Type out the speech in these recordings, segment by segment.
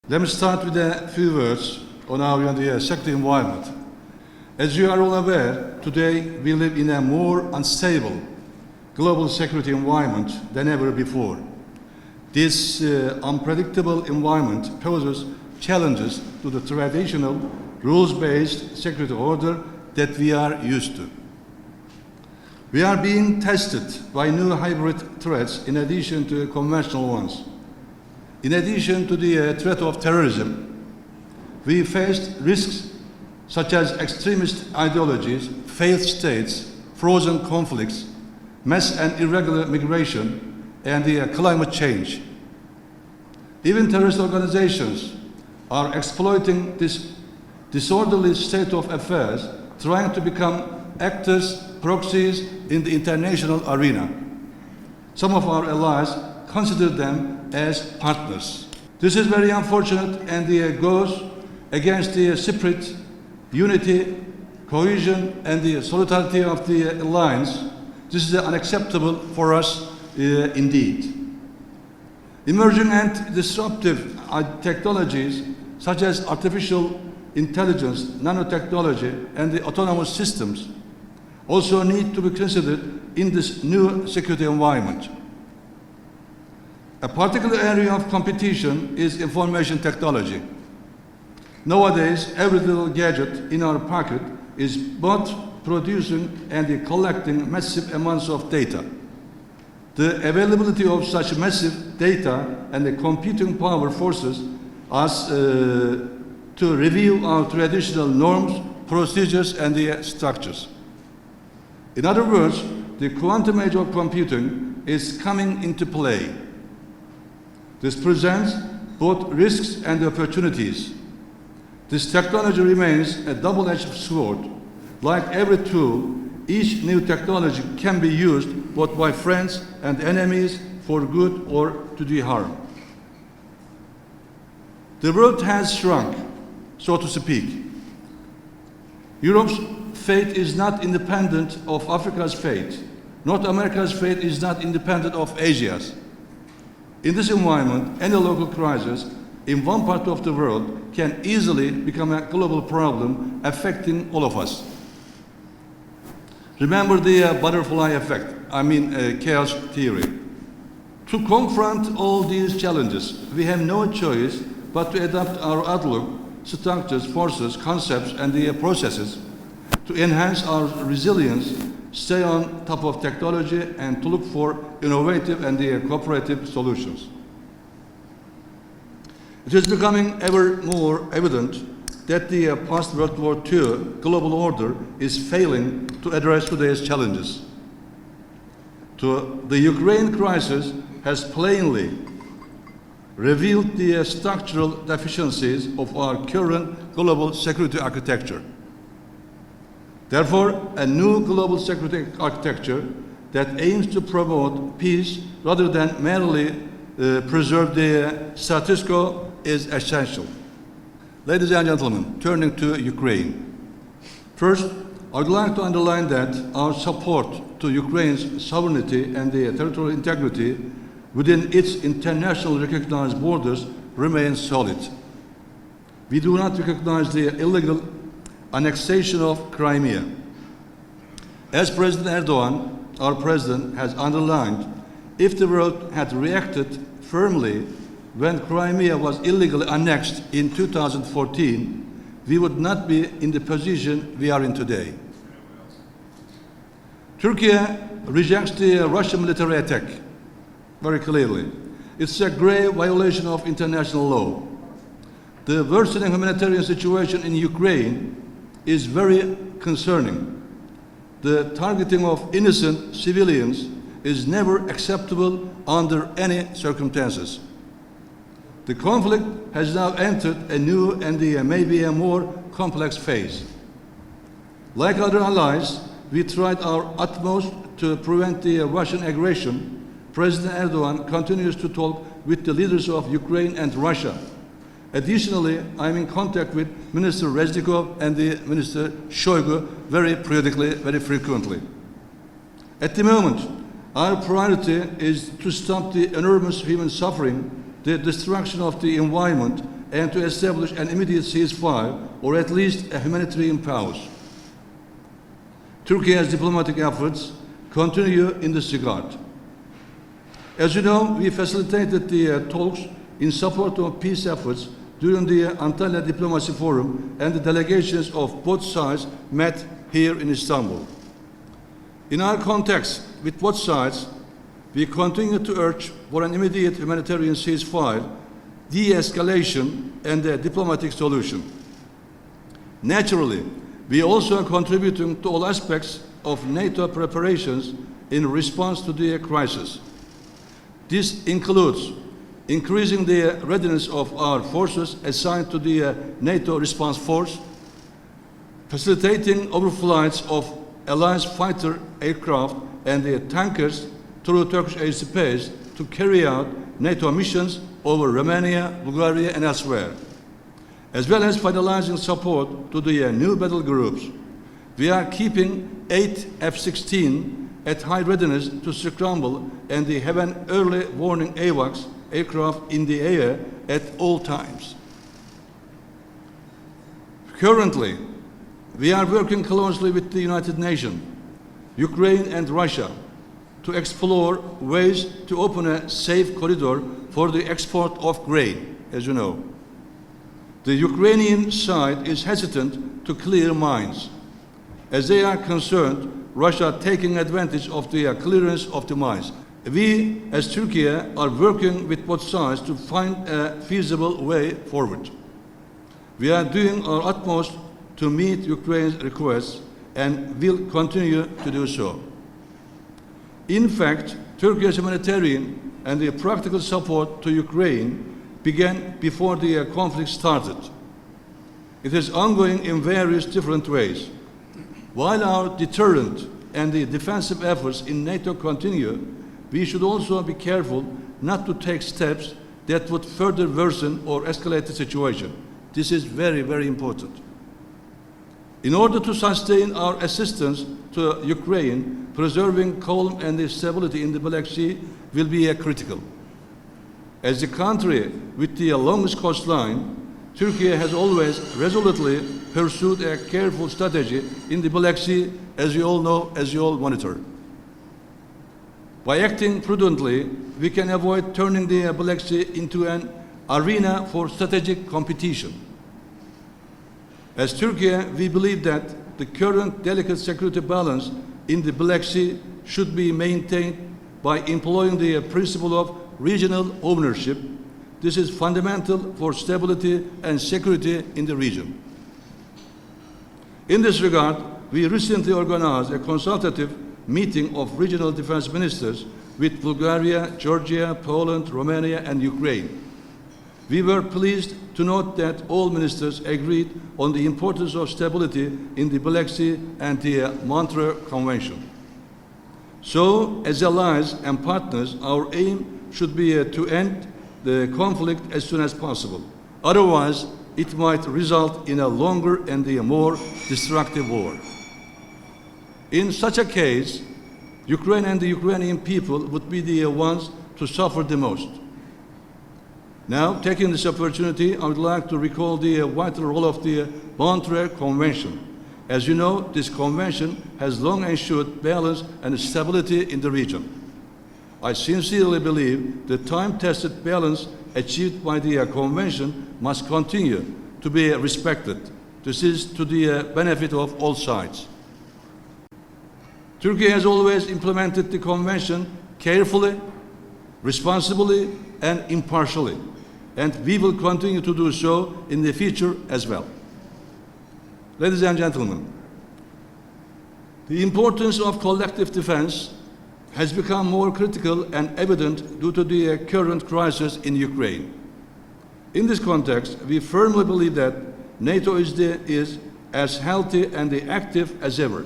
Let me start with a few words on our security environment. As you are all aware, today we live in a more unstable global security environment than ever before. This unpredictable environment poses challenges to the traditional rules-based security order that we are used to. We are being tested by new hybrid threats in addition to conventional ones. In addition to the threat of terrorism, we faced risks such as extremist ideologies, failed states, frozen conflicts, mass and irregular migration, and the climate change. Even terrorist organizations are exploiting this disorderly state of affairs, trying to become actors, proxies in the international arena. Some of our allies consider them as partners. This is very unfortunate and goes against the spirit, unity, cohesion, and the solidarity of the alliance. This is unacceptable for us indeed. Emerging and disruptive technologies such as artificial intelligence, nanotechnology, and the autonomous systems also need to be considered in this new security environment. A particular area of competition is information technology. Nowadays, every little gadget in our pocket is both producing and collecting massive amounts of data. The availability of such massive data and the computing power forces us to review our traditional norms, procedures, and the structures. In other words, the quantum age of computing is coming into play. This presents both risks and opportunities. This technology remains a double-edged sword. Like every tool, each new technology can be used both by friends and enemies for good or to do harm. The world has shrunk, so to speak. Europe's fate is not independent of Africa's fate. North America's fate is not independent of Asia's. In this environment, any local crisis in one part of the world can easily become a global problem affecting all of us. Remember the butterfly effect, chaos theory. To confront all these challenges, we have no choice but to adapt our outlook, structures, forces, concepts, and the processes to enhance our resilience, stay on top of technology, and to look for innovative and cooperative solutions. It is becoming ever more evident that the post-World War II global order is failing to address today's challenges. The Ukraine crisis has plainly revealed the structural deficiencies of our current global security architecture. Therefore, a new global security architecture that aims to promote peace rather than merely preserve the status quo is essential. Ladies and gentlemen, turning to Ukraine. First, I would like to underline that our support to Ukraine's sovereignty and the territorial integrity within its internationally recognized borders remains solid. We do not recognize the illegal annexation of Crimea. As President Erdogan, our president, has underlined, if the world had reacted firmly when Crimea was illegally annexed in 2014, we would not be in the position we are in today. Turkey rejects the Russian military attack very clearly. It's a grave violation of international law. The worsening humanitarian situation in Ukraine is very concerning. The targeting of innocent civilians is never acceptable under any circumstances. The conflict has now entered a new and maybe a more complex phase. Like other allies, we tried our utmost to prevent the Russian aggression. President Erdogan continues to talk with the leaders of Ukraine and Russia. Additionally, I am in contact with Minister Reznikov and the Minister Shoigu very periodically, very frequently. At the moment, our priority is to stop the enormous human suffering, the destruction of the environment, and to establish an immediate ceasefire or at least a humanitarian pause. Turkey's diplomatic efforts continue in this regard. As you know, we facilitated the talks in support of peace efforts during the Antalya Diplomacy Forum, and the delegations of both sides met here in Istanbul. In our contacts with both sides, we continue to urge for an immediate humanitarian ceasefire, de-escalation, and a diplomatic solution. Naturally, we also are contributing to all aspects of NATO preparations in response to the crisis. This includes increasing the readiness of our forces assigned to the NATO response force, facilitating overflights of Alliance fighter aircraft and the tankers through Turkish airspace to carry out NATO missions over Romania, Bulgaria, and elsewhere, as well as finalizing support to the new battle groups. We are keeping 8 F-16 at high readiness to scramble and they have an early warning AWACS aircraft in the air at all times. Currently, we are working closely with the United Nations, Ukraine and Russia to explore ways to open a safe corridor for the export of grain, as you know. The Ukrainian side is hesitant to clear mines, as they are concerned Russia taking advantage of the clearance of the mines. We, as Turkey, are working with both sides to find a feasible way forward. We are doing our utmost to meet Ukraine's requests and will continue to do so. In fact, Turkey's humanitarian and the practical support to Ukraine began before the conflict started. It is ongoing in various different ways. While our deterrent and the defensive efforts in NATO continue, we should also be careful not to take steps that would further worsen or escalate the situation. This is very, very important. In order to sustain our assistance to Ukraine, preserving calm and stability in the Black Sea will be critical. As the country with the longest coastline, Turkey has always resolutely pursued a careful strategy in the Black Sea, as you all know, as you all monitor. By acting prudently, we can avoid turning the Black Sea into an arena for strategic competition. As Turkey, we believe that the current delicate security balance in the Black Sea should be maintained by employing the principle of regional ownership. This is fundamental for stability and security in the region. In this regard, we recently organized a consultative meeting of regional defense ministers with Bulgaria, Georgia, Poland, Romania, and Ukraine. We were pleased to note that all ministers agreed on the importance of stability in the Black Sea and the Montreal Convention. So, as allies and partners, our aim should be to end the conflict as soon as possible. Otherwise, it might result in a longer and a more destructive war. In such a case, Ukraine and the Ukrainian people would be the ones to suffer the most. Now, taking this opportunity, I would like to recall the vital role of the Montreal Convention. As you know, this convention has long ensured balance and stability in the region. I sincerely believe the time-tested balance achieved by the convention must continue to be respected. This is to the benefit of all sides. Turkey has always implemented the convention carefully, responsibly, and impartially, and we will continue to do so in the future as well. Ladies and gentlemen, the importance of collective defense has become more critical and evident due to the current crisis in Ukraine. In this context, we firmly believe that NATO is as healthy and active as ever.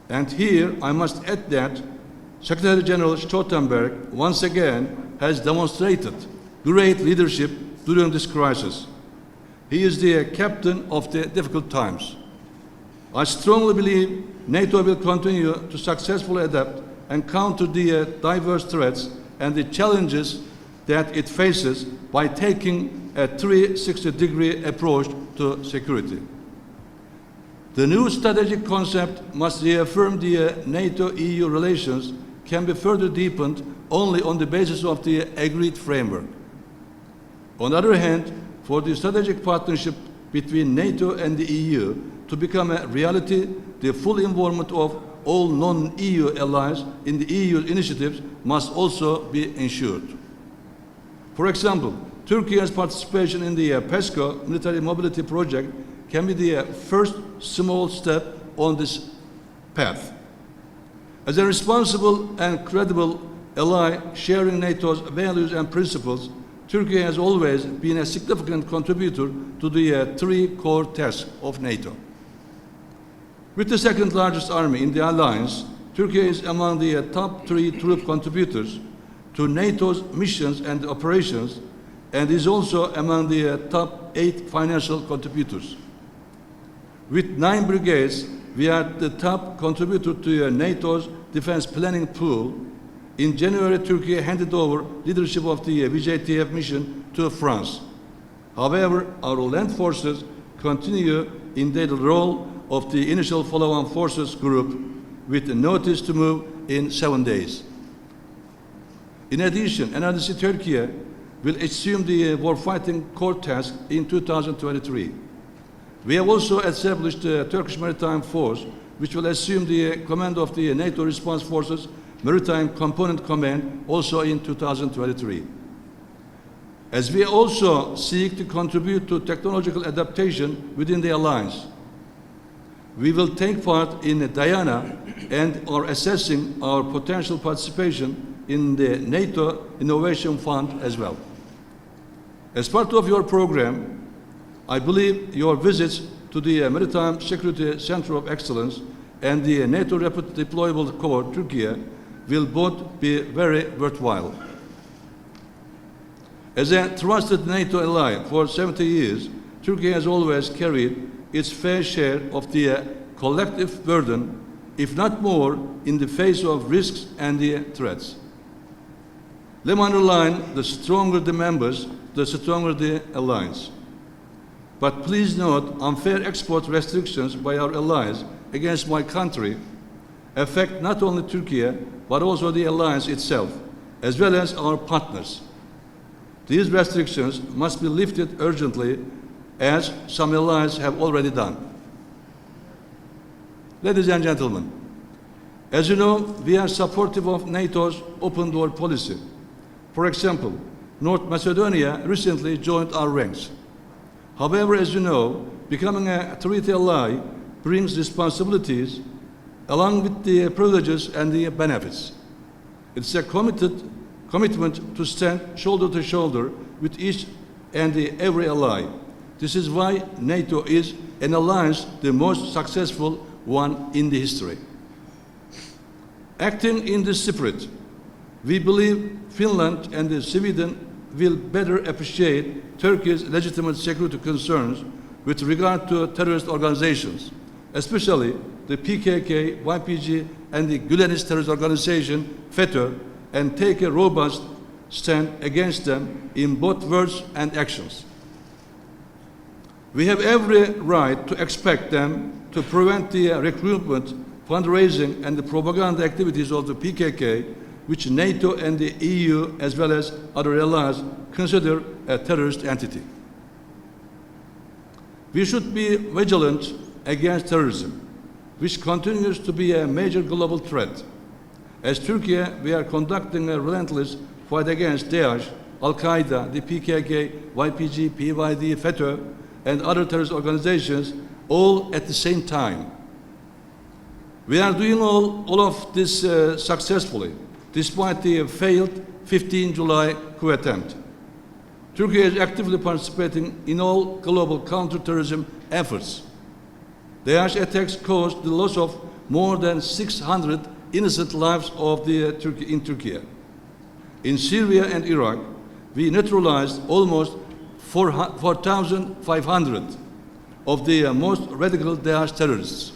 And here I must add that Secretary General Stoltenberg once again has demonstrated great leadership during this crisis. He is the captain of the difficult times. I strongly believe NATO will continue to successfully adapt and counter the diverse threats and the challenges that it faces by taking a 360-degree approach to security. The new strategic concept must reaffirm the NATO-EU relations can be further deepened only on the basis of the agreed framework. On the other hand, for the strategic partnership between NATO and the EU to become a reality, the full involvement of all non-EU allies in the EU initiatives must also be ensured. For example, Turkey's participation in the PESCO military mobility project can be the first small step on this path. As a responsible and credible ally sharing NATO's values and principles, Turkey has always been a significant contributor to the three core tasks of NATO. With the second largest army in the alliance, Turkey is among the top 3 troop contributors to NATO's missions and operations, and is also among the top 8 financial contributors. With 9 brigades, we are the top contributor to NATO's defense planning pool. In January, Turkey handed over leadership of the VJTF mission to France. However, our land forces continue in their role of the initial follow-on forces group, with a notice to move in 7 days. In addition, NRDC Turkey will assume the warfighting core task in 2023. We have also established the Turkish Maritime Force, which will assume the command of the NATO Response Forces Maritime Component Command also in 2023. As we also seek to contribute to technological adaptation within the alliance, we will take part in Diana and are assessing our potential participation in the NATO Innovation Fund as well. As part of your program, I believe your visits to the Maritime Security Center of Excellence and the NATO Rapid Deployable Corps Turkey will both be very worthwhile. As a trusted NATO ally for 70 years, Turkey has always carried its fair share of the collective burden, if not more, in the face of risks and the threats. Let me underline, the stronger the members, the stronger the alliance. But please note, unfair export restrictions by our allies against my country affect not only Turkey, but also the alliance itself, as well as our partners. These restrictions must be lifted urgently, as some allies have already done. Ladies and gentlemen, as you know, we are supportive of NATO's open door policy. For example, North Macedonia recently joined our ranks. However, as you know, becoming a treaty ally brings responsibilities along with the privileges and the benefits. It's a commitment to stand shoulder to shoulder with each and every ally. This is why NATO is an alliance, the most successful one in the history. Acting in this spirit, we believe Finland and Sweden will better appreciate Turkey's legitimate security concerns with regard to terrorist organizations, especially the PKK, YPG, and the Gülenist terrorist organization, FETÖ, and take a robust stand against them in both words and actions. We have every right to expect them to prevent the recruitment, fundraising, and the propaganda activities of the PKK, which NATO and the EU, as well as other allies, consider a terrorist entity. We should be vigilant against terrorism, which continues to be a major global threat. As Turkey, we are conducting a relentless fight against Daesh, Al-Qaeda, the PKK, YPG, PYD, FETÖ, and other terrorist organizations, all at the same time. We are doing all of this successfully, despite the failed 15 July coup attempt. Turkey is actively participating in all global counterterrorism efforts. Daesh attacks caused the loss of more than 600 innocent lives of in Turkey. In Syria and Iraq, we neutralized almost 4,500 of the most radical Daesh terrorists.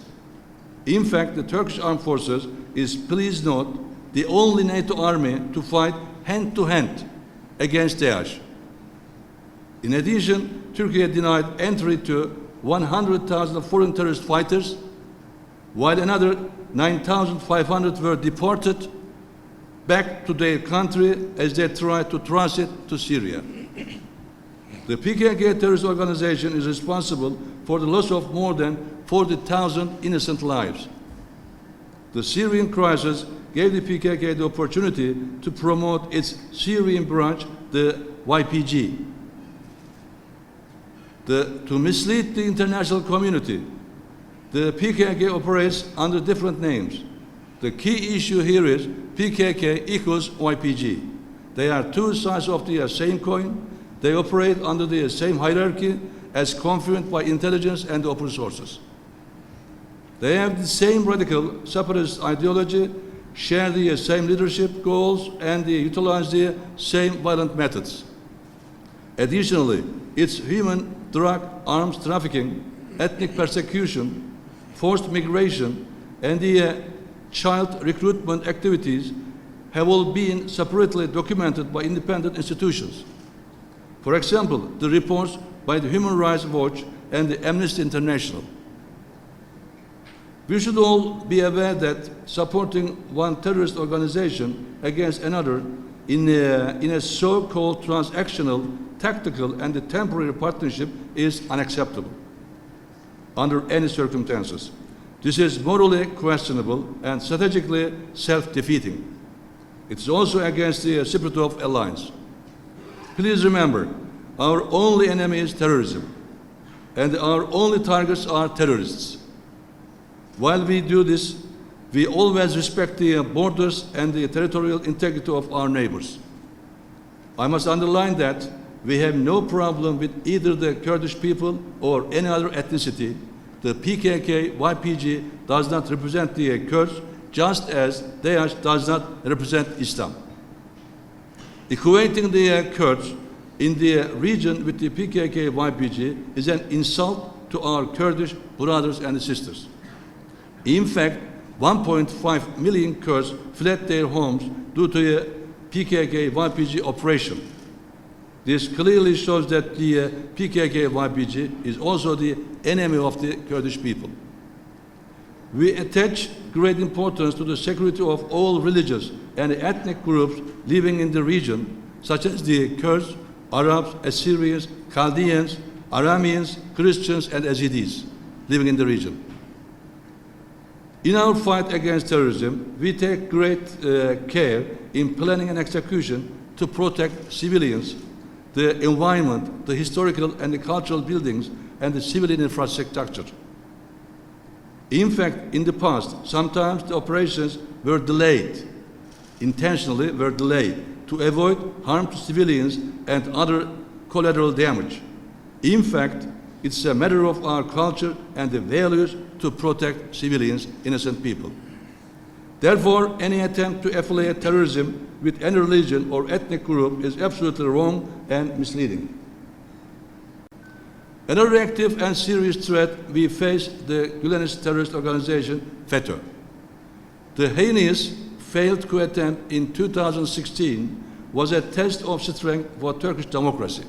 In fact, the Turkish Armed Forces is, please note, the only NATO army to fight hand-to-hand against Daesh. In addition, Turkey denied entry to 100,000 foreign terrorist fighters, while another 9,500 were deported back to their country as they tried to transit to Syria. The PKK terrorist organization is responsible for the loss of more than 40,000 innocent lives. The Syrian crisis gave the PKK the opportunity to promote its Syrian branch, the YPG. To mislead the international community, the PKK operates under different names. The key issue here is PKK equals YPG. They are two sides of the same coin. They operate under the same hierarchy as confirmed by intelligence and open sources. They have the same radical separatist ideology, share the same leadership goals, and they utilize the same violent methods. Additionally, its human, drug, arms trafficking, ethnic persecution, forced migration, and the child recruitment activities have all been separately documented by independent institutions. For example, the reports by the Human Rights Watch and the Amnesty International. We should all be aware that supporting one terrorist organization against another in a so-called transactional, tactical, and temporary partnership is unacceptable under any circumstances. This is morally questionable and strategically self-defeating. It is also against the spirit of alliance. Please remember, our only enemy is terrorism, and our only targets are terrorists. While we do this, we always respect the borders and the territorial integrity of our neighbors. I must underline that we have no problem with either the Kurdish people or any other ethnicity. The PKK, YPG does not represent the Kurds, just as Daesh does not represent Islam. Equating the Kurds in the region with the PKK, YPG is an insult to our Kurdish brothers and sisters. In fact, 1.5 million Kurds fled their homes due to a PKK, YPG operation. This clearly shows that the PKK, YPG is also the enemy of the Kurdish people. We attach great importance to the security of all religious and ethnic groups living in the region, such as the Kurds, Arabs, Assyrians, Chaldeans, Arameans, Christians, and Yazidis living in the region. In our fight against terrorism, we take great care in planning and execution to protect civilians, the environment, the historical and the cultural buildings, and the civilian infrastructure. In fact, in the past, sometimes the operations were delayed, intentionally were delayed, to avoid harm to civilians and other collateral damage. In fact, it's a matter of our culture and the values to protect civilians, innocent people. Therefore, any attempt to affiliate terrorism with any religion or ethnic group is absolutely wrong and misleading. Another active and serious threat we face the Gülenist terrorist organization, FETÖ. The heinous failed coup attempt in 2016 was a test of strength for Turkish democracy.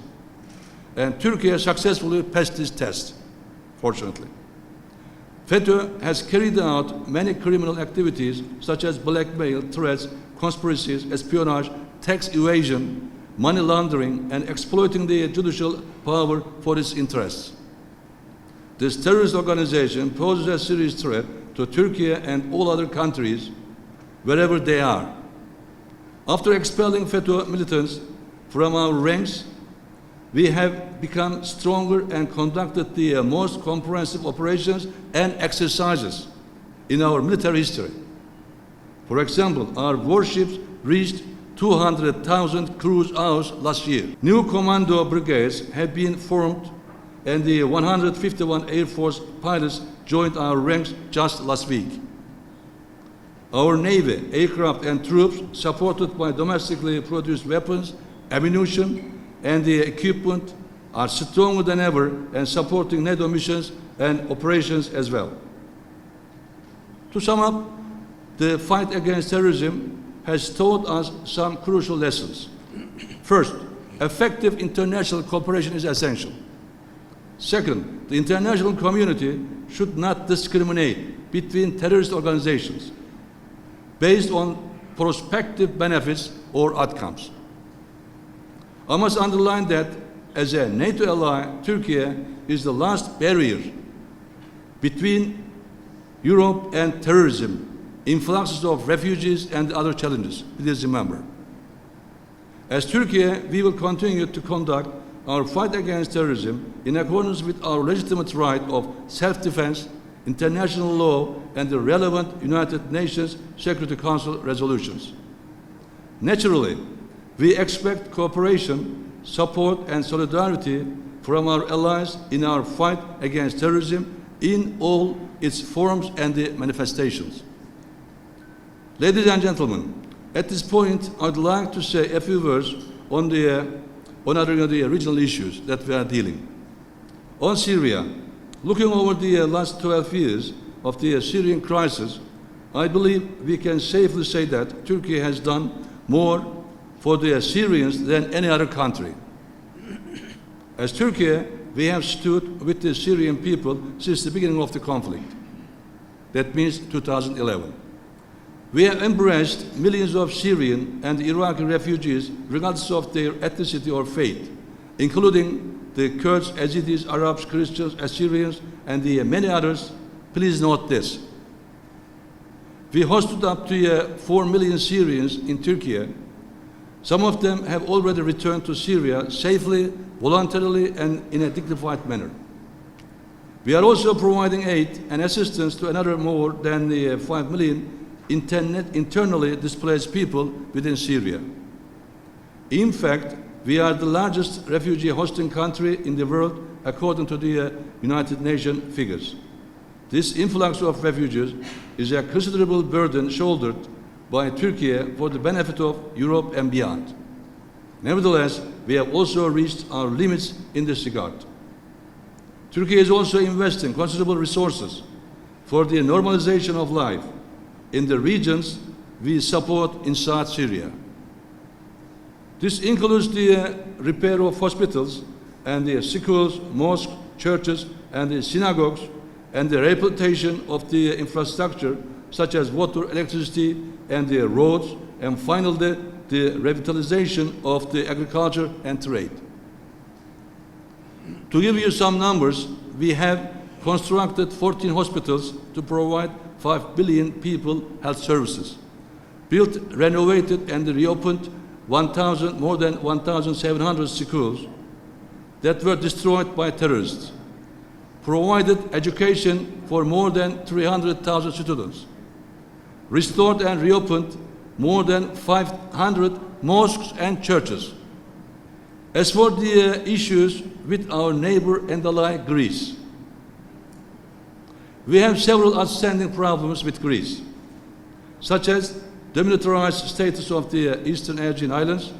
And Turkey successfully passed this test, fortunately. FETÖ has carried out many criminal activities such as blackmail, threats, conspiracies, espionage, tax evasion, money laundering, and exploiting the judicial power for its interests. This terrorist organization poses a serious threat to Turkey and all other countries wherever they are. After expelling FETÖ militants from our ranks, we have become stronger and conducted the most comprehensive operations and exercises in our military history. For example, our warships reached 200,000 cruise hours last year. New commando brigades have been formed, and the 151 Air Force pilots joined our ranks just last week. Our Navy, aircraft, and troops, supported by domestically produced weapons, ammunition, and the equipment, are stronger than ever and supporting NATO missions and operations as well. To sum up, the fight against terrorism has taught us some crucial lessons. First, effective international cooperation is essential. Second, the international community should not discriminate between terrorist organizations based on prospective benefits or outcomes. I must underline that as a NATO ally, Turkey is the last barrier between Europe and terrorism, influxes of refugees and other challenges. Please remember. As Turkey, we will continue to conduct our fight against terrorism in accordance with our legitimate right of self-defense, international law, and the relevant United Nations Security Council resolutions. Naturally, we expect cooperation, support, and solidarity from our allies in our fight against terrorism in all its forms and the manifestations. Ladies and gentlemen, at this point, I'd like to say a few words on other regional issues that we are dealing. On Syria, looking over the last 12 years of the Syrian crisis, I believe we can safely say that Turkey has done more for the Syrians than any other country. As Turkey, we have stood with the Syrian people since the beginning of the conflict. That means 2011. We have embraced millions of Syrian and Iraqi refugees regardless of their ethnicity or faith, including the Kurds, Yazidis, Arabs, Christians, Assyrians, and the many others. Please note this. We hosted up to 4 million Syrians in Turkey. Some of them have already returned to Syria safely, voluntarily, and in a dignified manner. We are also providing aid and assistance to another more than 5 million internally displaced people within Syria. In fact, we are the largest refugee hosting country in the world according to the United Nations figures. This influx of refugees is a considerable burden shouldered by Turkey for the benefit of Europe and beyond. Nevertheless, we have also reached our limits in this regard. Turkey is also investing considerable resources for the normalization of life in the regions we support in South Syria. This includes the repair of hospitals and the schools, mosques, churches, and the synagogues, and the rehabilitation of the infrastructure such as water, electricity, and the roads, and finally the revitalization of the agriculture and trade. To give you some numbers, we have constructed 14 hospitals to provide 5 billion people health services, built, renovated, and reopened more than 1,700 schools that were destroyed by terrorists, provided education for more than 300,000 students, restored and reopened more than 500 mosques and churches. As for the issues with our neighbor and ally, Greece, we have several outstanding problems with Greece, such as demilitarized status of the Eastern Aegean Islands,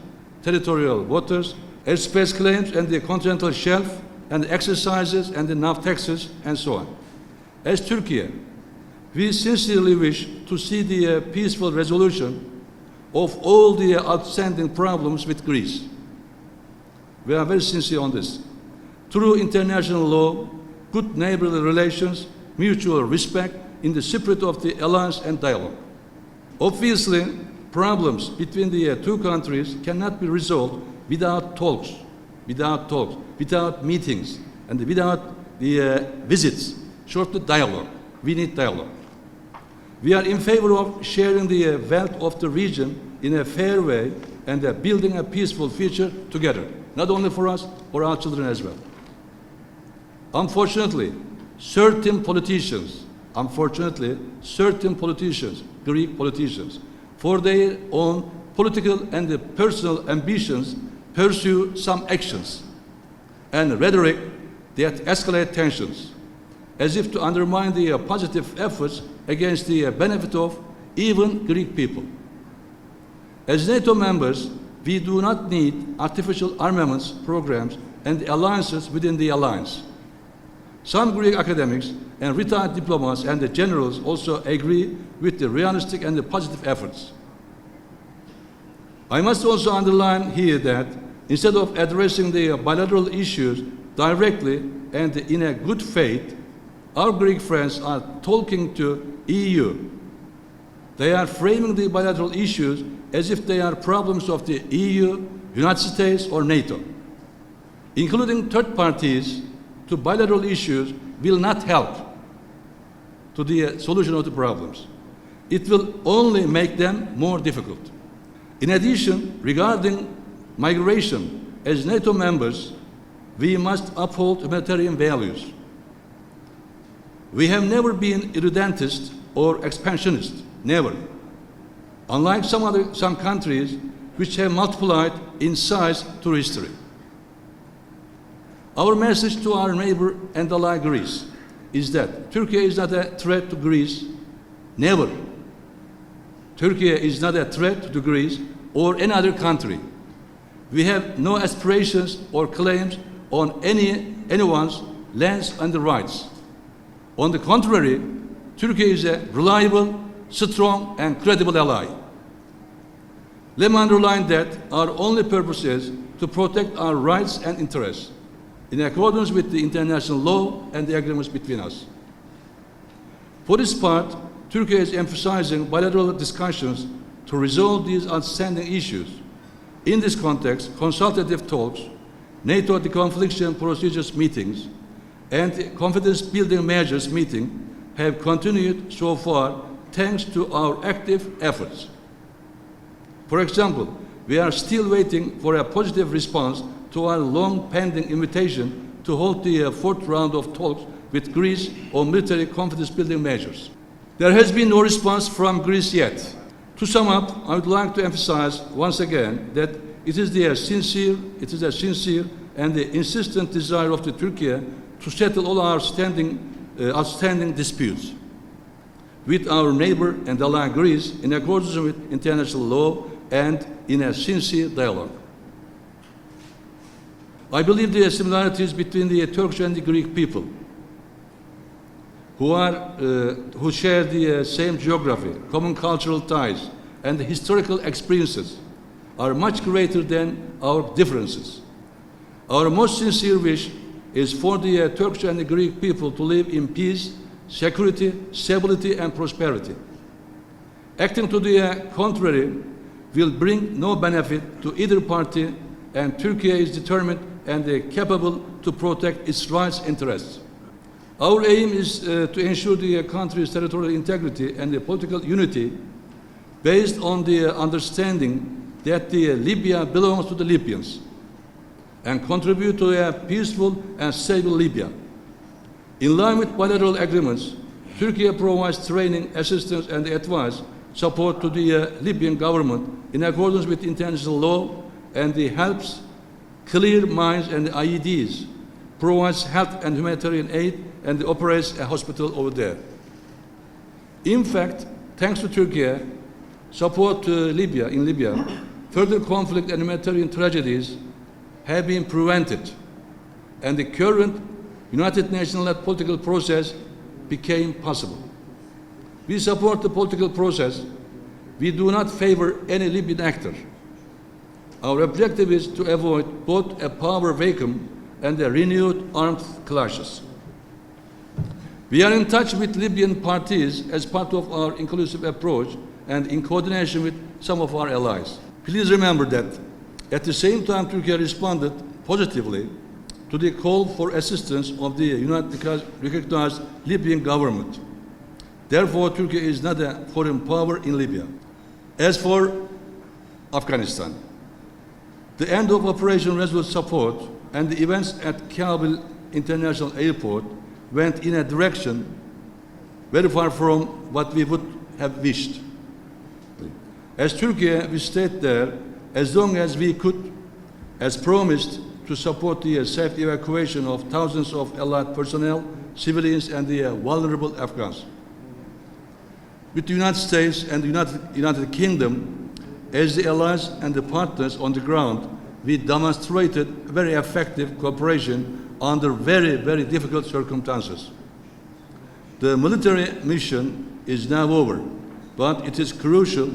territorial waters, airspace claims, and the continental shelf, and exercises and the nav taxes, and so on. As Turkey, we sincerely wish to see the peaceful resolution of all the outstanding problems with Greece. We are very sincere on this. Through international law, good neighborly relations, mutual respect, in the spirit of the alliance and dialogue. Obviously, problems between the two countries cannot be resolved without talks, without meetings, and without the visits, short dialogue. We need dialogue. We are in favor of sharing the wealth of the region in a fair way and building a peaceful future together, not only for us, for our children as well. Unfortunately, certain politicians, Greek politicians, for their own political and personal ambitions, pursue some actions and rhetoric that escalate tensions, as if to undermine the positive efforts against the benefit of even Greek people. As NATO members, we do not need artificial armaments programs and alliances within the alliance. Some Greek academics and retired diplomats and the generals also agree with the realistic and the positive efforts. I must also underline here that instead of addressing the bilateral issues directly and in a good faith, our Greek friends are talking to EU. They are framing the bilateral issues as if they are problems of the EU, United States, or NATO. Including third parties to bilateral issues will not help to the solution of the problems. It will only make them more difficult. In addition, regarding migration, as NATO members, we must uphold humanitarian values. We have never been irredentist or expansionist, never. Unlike some countries which have multiplied in size through history. Our message to our neighbor and ally Greece is that Turkey is not a threat to Greece, never. Turkey is not a threat to Greece or any other country. We have no aspirations or claims on anyone's lands and rights. On the contrary, Turkey is a reliable, strong, and credible ally. Let me underline that our only purpose is to protect our rights and interests in accordance with the international law and the agreements between us. For this part, Turkey is emphasizing bilateral discussions to resolve these outstanding issues. In this context, consultative talks, NATO deconfliction procedures meetings, and confidence-building measures meeting have continued so far thanks to our active efforts. For example, we are still waiting for a positive response to our long-pending invitation to hold the fourth round of talks with Greece on military confidence-building measures. There has been no response from Greece yet. To sum up, I would like to emphasize once again that it is a sincere and the insistent desire of Turkey to settle all our outstanding disputes with our neighbor and ally Greece in accordance with international law and in a sincere dialogue. I believe the similarities between the Turkish and the Greek people, who share the same geography, common cultural ties, and historical experiences, are much greater than our differences. Our most sincere wish is for the Turkish and the Greek people to live in peace, security, stability, and prosperity. Acting to the contrary will bring no benefit to either party, and Turkey is determined and capable to protect its rights and interests. Our aim is to ensure the country's territorial integrity and the political unity based on the understanding that Libya belongs to the Libyans and contribute to a peaceful and stable Libya. In line with bilateral agreements, Turkey provides training, assistance, and advice support to the Libyan government in accordance with international law and helps clear mines and IEDs, provides health and humanitarian aid, and operates a hospital over there. In fact, thanks to Turkey, support to Libya, further conflict and humanitarian tragedies have been prevented, and the current United Nations-led political process became possible. We support the political process. We do not favor any Libyan actor. Our objective is to avoid both a power vacuum and a renewed armed clashes. We are in touch with Libyan parties as part of our inclusive approach and in coordination with some of our allies. Please remember that at the same time Turkey responded positively to the call for assistance of the recognized Libyan government. Therefore, Turkey is not a foreign power in Libya. As for Afghanistan, the end of Operation Resolute Support and the events at Kabul International Airport went in a direction very far from what we would have wished. As Turkey, we stayed there as long as we could, as promised, to support the safe evacuation of thousands of Allied personnel, civilians, and the vulnerable Afghans. With the United States and the United Kingdom as the allies and the partners on the ground, we demonstrated very effective cooperation under very, very difficult circumstances. The military mission is now over, but it is critical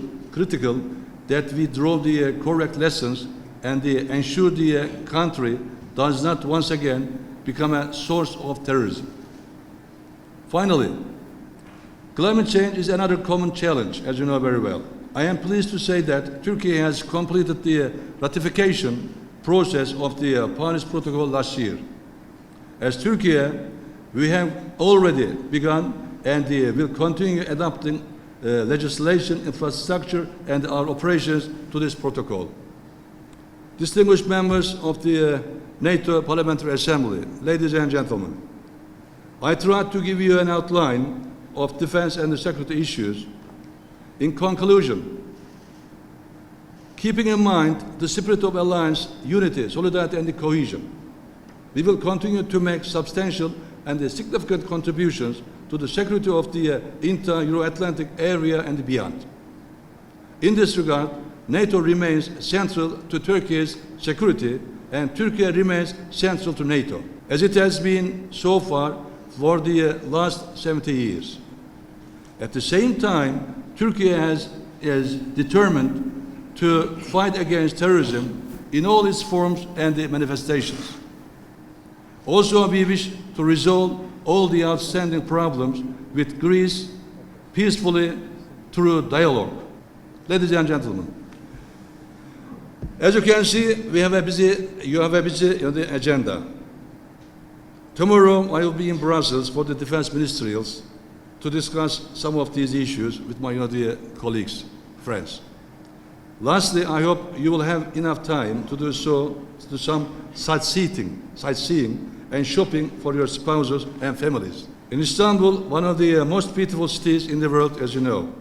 that we draw the correct lessons and ensure the country does not once again become a source of terrorism. Finally, climate change is another common challenge, as you know very well. I am pleased to say that Turkey has completed the ratification process of the Paris Protocol last year. As Turkey, we have already begun and will continue adopting legislation, infrastructure, and our operations to this protocol. Distinguished members of the NATO Parliamentary Assembly, ladies and gentlemen, I tried to give you an outline of defense and security issues. In conclusion, keeping in mind the spirit of alliance, unity, solidarity, and cohesion, we will continue to make substantial and significant contributions to the security of the inter-Euro-Atlantic area and beyond. In this regard, NATO remains central to Turkey's security, and Turkey remains central to NATO, as it has been so far for the last 70 years. At the same time, Turkey is determined to fight against terrorism in all its forms and manifestations. Also, we wish to resolve all the outstanding problems with Greece peacefully through dialogue. Ladies and gentlemen, as you can see, you have a busy agenda. Tomorrow, I will be in Brussels for the defense ministerials to discuss some of these issues with my dear colleagues, friends. Lastly, I hope you will have enough time to do so, to some sightseeing and shopping for your spouses and families. In Istanbul, one of the most beautiful cities in the world, as you know,